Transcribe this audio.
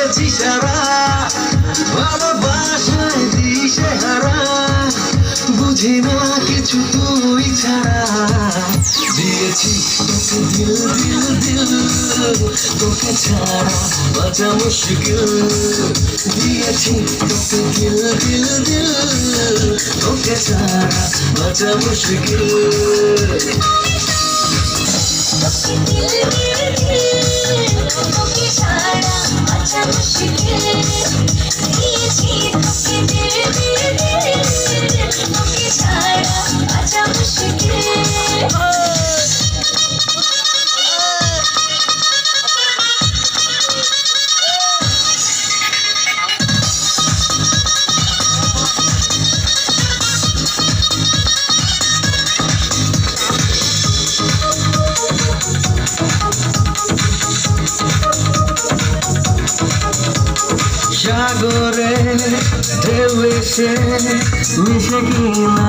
দিয়েছি সারা ভালোবাসায় দিশে হারা বুঝি না কিছু তুই ছাড়া দিয়েছি তোকে দিল দিল দিল তোকে ছাড়া বাঁচা মুশকিল দিয়েছি তোকে দিল দিল দিল তোকে ছাড়া বাঁচা মুশকিল সাগরে ঢেউ এসে মিশে গেল